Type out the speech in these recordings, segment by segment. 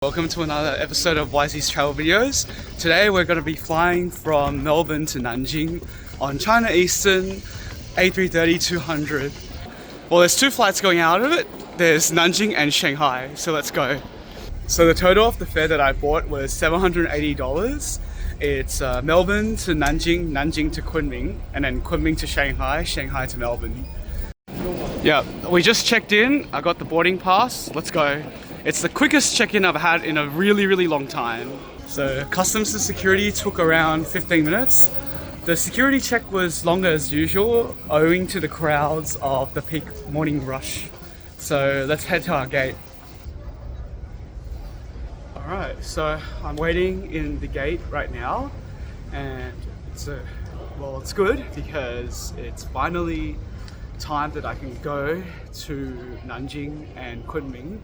Welcome to another episode of YZ's Travel Videos. Today we're going to be flying from Melbourne to Nanjing on China Eastern A330-200. Well, there's two flights going out of it. There's Nanjing and Shanghai, so let's go. So the total of the fare that I bought was $780. It's Melbourne to Nanjing, Nanjing to Kunming, and then Kunming to Shanghai, Shanghai to Melbourne. Yeah, we just checked in. I got the boarding pass. Let's go. It's the quickest check-in I've had in a really long time. So customs and security took around 15 minutes. The security check was longer as usual, owing to the crowds of the peak morning rush. So let's head to our gate. Alright, so I'm waiting in the gate right now, and it's good because it's finally time that I can go to Nanjing and Kunming.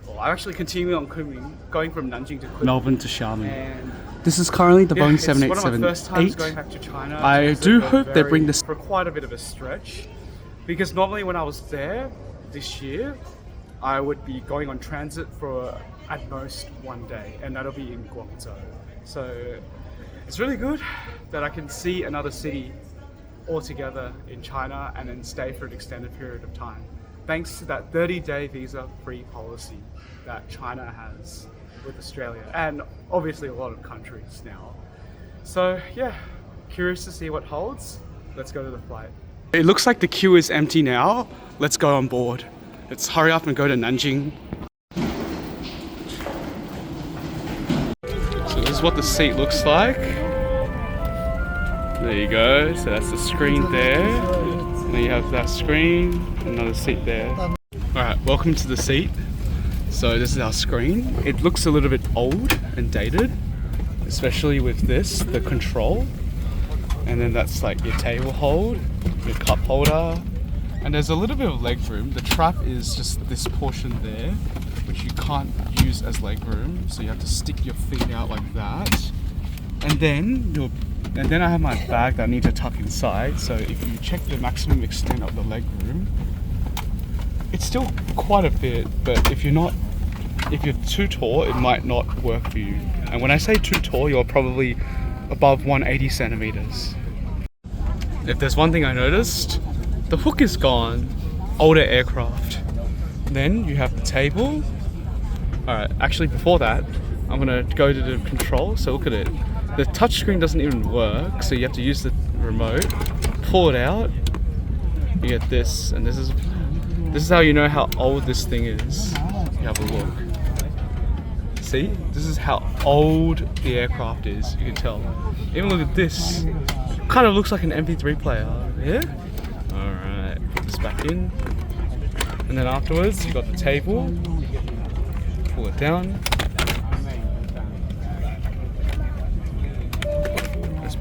Well, I'm actually continuing on Kunming, going from Nanjing to Kunming. Melbourne to Xiamen. And this is currently the Boeing 787-8. It's one of my first times going back to China. I do hope they bring this for quite a bit of a stretch, because normally when I was there this year, I would be going on transit for at most one day, and that'll be in Guangzhou. So it's really good that I can see another city altogether in China and then stay for an extended period of time, thanks to that 30-day visa-free policy that China has with Australia and obviously a lot of countries now. So yeah, curious to see what holds. Let's go to the flight. It looks like the queue is empty now. Let's go on board. Let's hurry up and go to Nanjing. So this is what the seat looks like. There you go. So that's the screen there. Then you have that screen, another seat there. Alright, welcome to the seat. So this is our screen. It looks a little bit old and dated, especially with this, the control. And then that's like your table hold, your cup holder. And there's a little bit of leg room. The trap is just this portion there, which you can't use as leg room. So you have to stick your feet out like that. And then I have my bag that I need to tuck inside. So if you check the maximum extent of the leg room, it's still quite a bit, but if you're too tall, it might not work for you. And when I say too tall, you're probably above 180 centimeters. If there's one thing I noticed, the hook is gone. Older aircraft. Then you have the table. Alright, actually before that, I'm gonna go to the control. So look at it. The touchscreen doesn't even work, so you have to use the remote, pull it out, you get this, and this is how you know how old this thing is. You have a look. See? This is how old the aircraft is, you can tell. Even look at this. Kind of looks like an MP3 player, yeah? Alright, put this back in. And then afterwards, you got the table. Pull it down.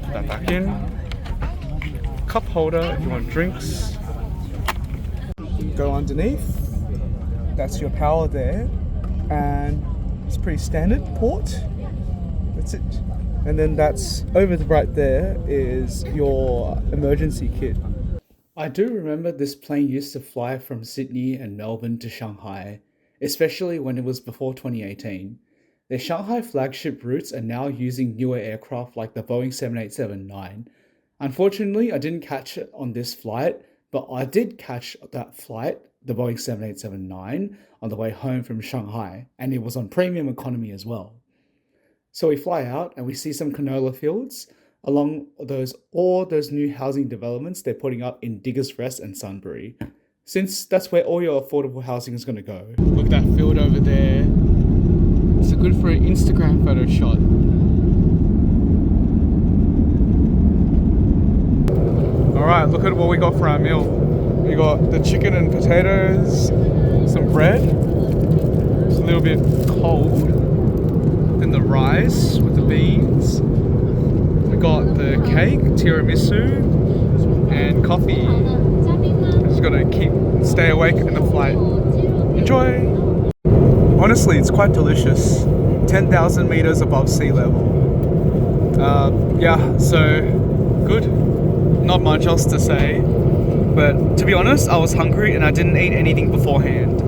Put that back in. Cup holder if you want drinks. Go underneath. That's your power there. And it's pretty standard port. That's it. And then that's over right there is your emergency kit. I do remember this plane used to fly from Sydney and Melbourne to Shanghai, especially when it was before 2018. Their Shanghai flagship routes are now using newer aircraft like the Boeing 787-9. Unfortunately, I didn't catch it on this flight, but I did catch that flight, the Boeing 787-9, on the way home from Shanghai, and it was on premium economy as well. So we fly out and we see some canola fields along all those new housing developments they're putting up in Diggers Rest and Sunbury, since that's where all your affordable housing is going to go. Look at that field over there. It's good for an Instagram photo shot. Alright, look at what we got for our meal. We got the chicken and potatoes, some bread. It's a little bit cold. Then the rice with the beans. We got the cake, tiramisu, and coffee. Just gotta stay awake in the flight. Enjoy! Honestly, it's quite delicious. 10,000 meters above sea level. Yeah, so good. Not much else to say. But to be honest, I was hungry and I didn't eat anything beforehand.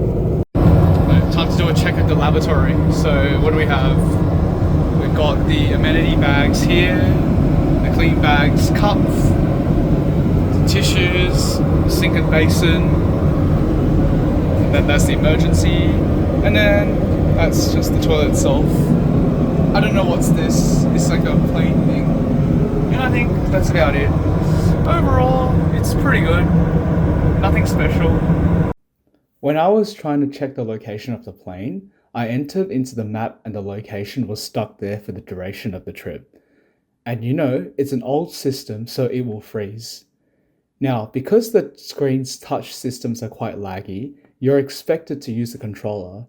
Right, time to do a check of the lavatory. So what do we have? We've got the amenity bags here, the clean bags, cups, tissues, sink and basin, and then that's the emergency, and then that's just the toilet itself. I don't know what's this. It's like a plain thing. And I think that's about it. Overall, it's pretty good. Nothing special. When I was trying to check the location of the plane, I entered into the map and the location was stuck there for the duration of the trip. And you know, it's an old system, so it will freeze. Now, because the screen's touch systems are quite laggy, you're expected to use the controller.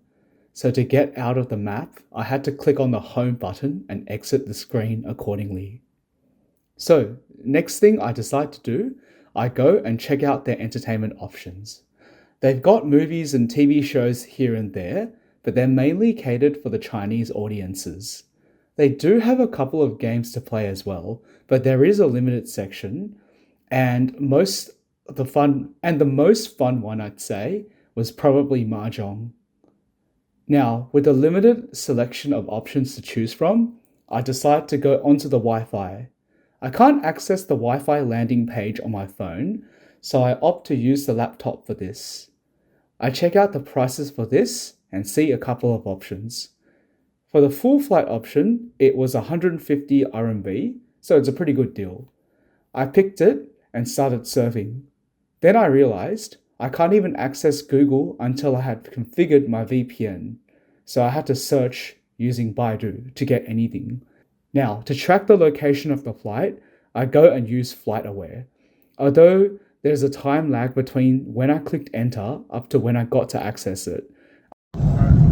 So to get out of the map, I had to click on the home button and exit the screen accordingly. So, next thing I decide to do, I go and check out their entertainment options. They've got movies and TV shows here and there, but they're mainly catered for the Chinese audiences. They do have a couple of games to play as well, but there is a limited section, and the most fun one I'd say was probably Mahjong. Now, with a limited selection of options to choose from, I decide to go onto the Wi-Fi. I can't access the Wi-Fi landing page on my phone, so I opt to use the laptop for this. I check out the prices for this and see a couple of options. For the full flight option, it was 150 RMB, so it's a pretty good deal. I picked it and started surfing. Then I realized I can't even access Google until I had configured my VPN, so I had to search using Baidu to get anything. Now, to track the location of the flight, I go and use FlightAware. Although there's a time lag between when I clicked enter up to when I got to access it.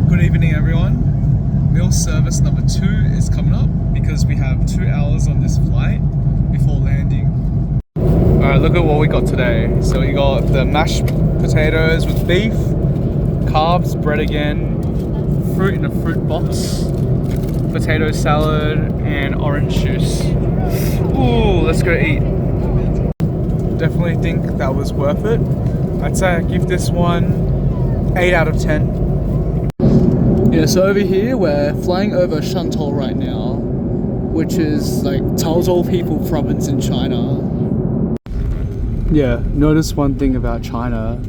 Good evening everyone. Meal service number 2 is coming up because we have 2 hours on this flight before landing. Alright, look at what we got today. So we got the mashed potatoes with beef, carbs, bread again, fruit in a fruit box, potato salad, and orange juice. Ooh, let's go eat. Definitely think that was worth it. I'd say I give this one 8 out of 10. Yeah, so over here we're flying over Shantou right now, which is like Chaozhou People Province in China. Yeah, notice one thing about China.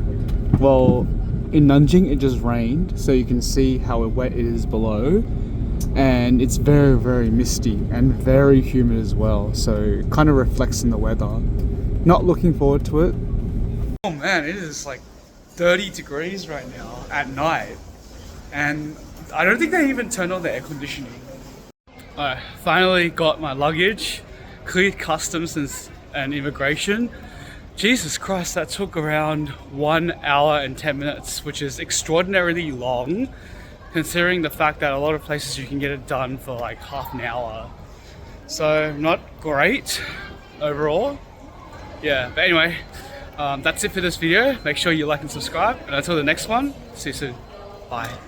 Well, in Nanjing it just rained, so you can see how wet it is below. And it's very, very misty and very humid as well, so it kind of reflects in the weather. Not looking forward to it. Oh man, it is like 30 degrees right now at night, and I don't think they even turned on the air conditioning. I finally got my luggage, cleared customs and immigration. Jesus Christ, that took around 1 hour and 10 minutes, which is extraordinarily long, considering the fact that a lot of places you can get it done for like half an hour. So not great overall. Yeah, but anyway, that's it for this video. Make sure you like and subscribe, and until the next one, see you soon. Bye.